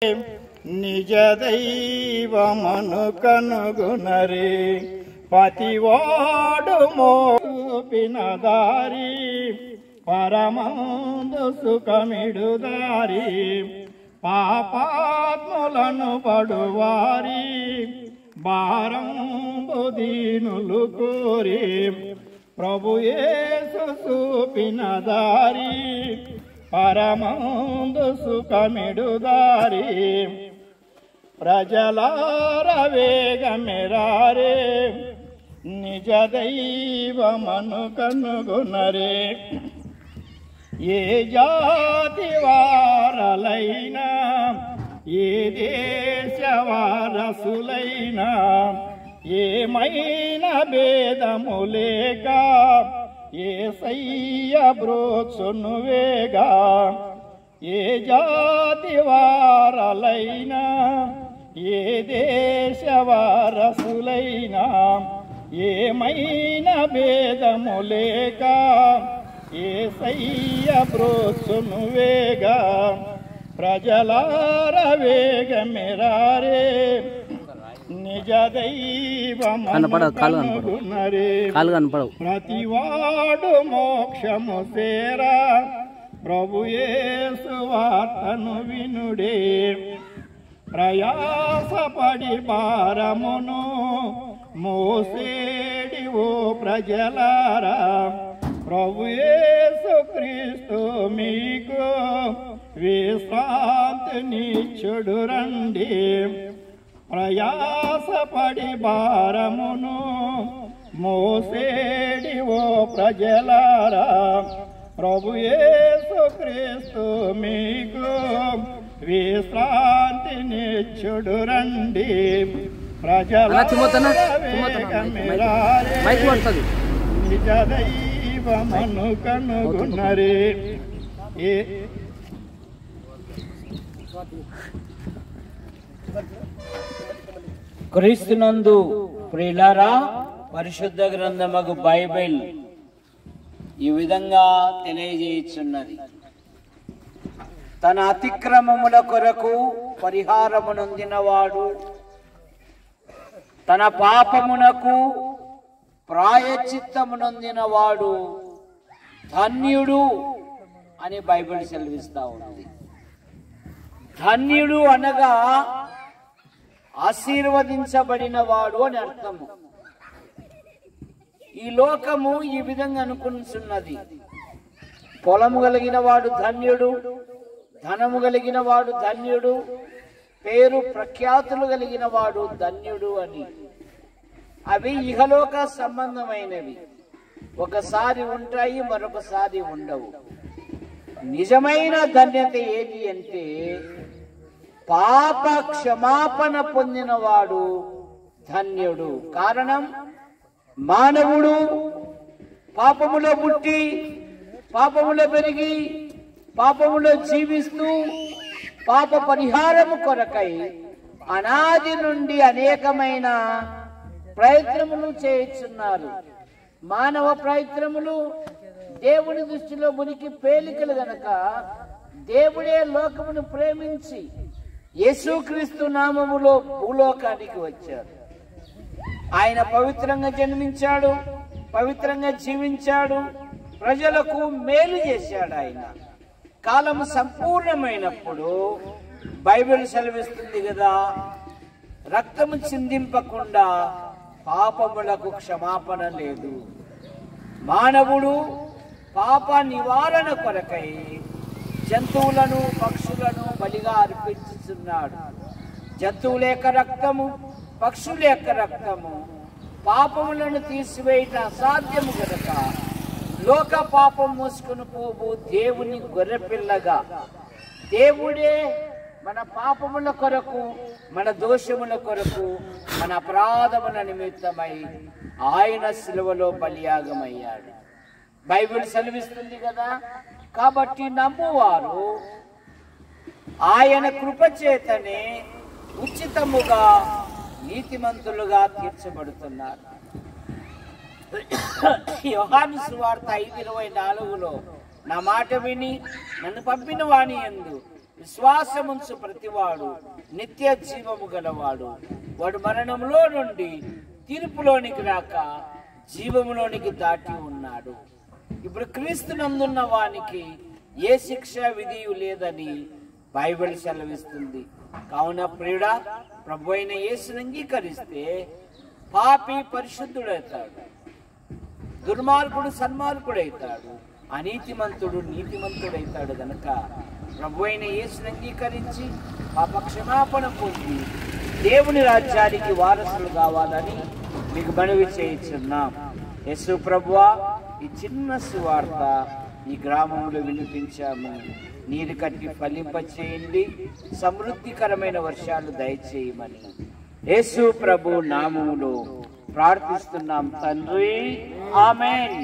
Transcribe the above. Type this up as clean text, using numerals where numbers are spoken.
నిజ దైవమను కనుగొనరే పతివాడు మోపిన దారి పరమందు సుఖమిడు దారి పాపాత్ములను పడువారి భారంబు దీనులు కోరి ప్రభు యేసు చూపిన దారి పరమందు సుఖమిడు దారి ప్రజలార వేగమెరారే నిజ దైవమను కనుగొనరే ఏ జాతి వారలైనా ఏ దేశ వారసులైనా ఏమైనా భేదము లేక యేసయ్య బ్రోచును వేగా ఏ జాతి వారలైనా ఏ దేశ వారసులైనా ఏమైనా భేదము లేక యేసయ్య బ్రోచును వేగా ప్రజలార వేగమెరారే నిజ దైవమను కనుగొనరే ప్రతివాడు మోక్షము సేరా ప్రభు యేసు వార్తను వినుడే ప్రయాసపడి భారమును మోసేడి ఓ ప్రజలారా ప్రభు యేసు క్రీస్తు మీకు విశ్రాంతినిచ్చుడు రండి ప్రయాసపడి భారమును మోసేడి ఓ ప్రజలారా ప్రభు యేసు క్రీస్తు మీకు విశ్రాంతినిచ్చుడు రండి ప్రజలారా నిజ దైవమను కనుగొనరే క్రీస్తునందు ప్రియులారా, పరిశుద్ధ గ్రంథమగు బైబిల్ ఈ విధంగా తెలియజేయుచున్నది. తన అతిక్రమముల కొరకు పరిహారము నొందినవాడు, తన పాపమునకు ప్రాయశ్చిత్తము నొందినవాడు ధన్యుడు అని బైబిల్ సెలవిస్తా ఉంది. ధన్యుడు అనగా ఆశీర్వదించబడిన వాడు అని అర్థము. ఈ లోకము ఈ విధంగా అనుకుంటున్నది. పొలము కలిగిన వాడు ధన్యుడు, ధనము కలిగిన వాడు ధన్యుడు, పేరు ప్రఖ్యాతులు కలిగిన వాడు ధన్యుడు అని. అవి ఇహలోక సంబంధమైనవి. ఒకసారి ఉంటాయి, మరొకసారి ఉండవు. నిజమైన ధన్యత ఏది అంటే పాప క్షమాపణ పొందినవాడు ధన్యుడు. కారణం, మానవుడు పాపములో పుట్టి పాపములో పెరిగి పాపములో జీవిస్తూ పాప పరిహారము కొరకై అనాది నుండి అనేకమైన ప్రయత్నములు చేయుచున్నారు. మానవ ప్రయత్నములు దేవుని దృష్టిలో మునికి పేలికలు గనక దేవుడే లోకమును ప్రేమించి యేసుక్రీస్తు నామములో భూలోకానికి వచ్చాడు. ఆయన పవిత్రంగా జన్మించాడు, పవిత్రంగా జీవించాడు, ప్రజలకు మేలు చేశాడు. ఆయన కాలము సంపూర్ణమైనప్పుడు బైబిల్ సెలవిస్తుంది కదా, రక్తము చిందింపకుండా పాపములకు క్షమాపణ లేదు. మానవుడు పాప నివారణ కొరకై జంతువులను పక్షులను బలిగా అర్పించుతున్నాడు. జంతువుల యొక్క రక్తము, పక్షుల యొక్క రక్తము పాపములను తీసివేయటం అసాధ్యము కనుక లోక పాపం మోసుకుని పోవు దేవుని గొర్రెపిల్లగా దేవుడే మన పాపముల కొరకు, మన దోషముల కొరకు, మన అపరాధముల నిమిత్తమై ఆయన శిలువలో బలియాగమయ్యాడు. బైబిల్ సెలవిస్తుంది కదా. కాబట్టి నమ్మువారు ఆయన కృపచేతనే ఉచితముగా నీతిమంతులుగా తీర్చబడుతున్నారు. యోహాను సువార్త 5:24 నా మాట విని నన్ను పంపిన వాని యందు విశ్వాసముంచు ప్రతివాడు నిత్య జీవము గలవాడు. వాడు మరణంలో నుండి తీర్పులోనికి రాక జీవములోనికి దాటి ఉన్నాడు. ఇప్పుడు క్రీస్తునందున్న వానికి ఏ శిక్ష విధియు లేదని బైబిల్ సెలవిస్తుంది. కావున ప్రియుడా, ప్రభు అయిన యేసును అంగీకరిస్తే పాపి పరిశుద్ధుడవుతాడు, దుర్మార్గుడు సన్మార్గుడవుతాడు, అనీతిమంతుడు నీతిమంతుడవుతాడు. గనక ప్రభు అయిన యేసును అంగీకరించి పాప క్షమాపణ పొంది దేవుని రాజ్యానికి వారసులు కావాలని మీకు మనవి చేయించున్నాం. యేసు ప్రభువా, ఈ చిన్న సువార్త ఈ గ్రామంలో వినిపించాము. నీరు కట్టి ఫలింపచేయండి, సమృద్ధికరమైన వర్షాలు దయచేయమని యేసు ప్రభు నామములో ప్రార్థిస్తున్నాం తండ్రి. ఆమేన్.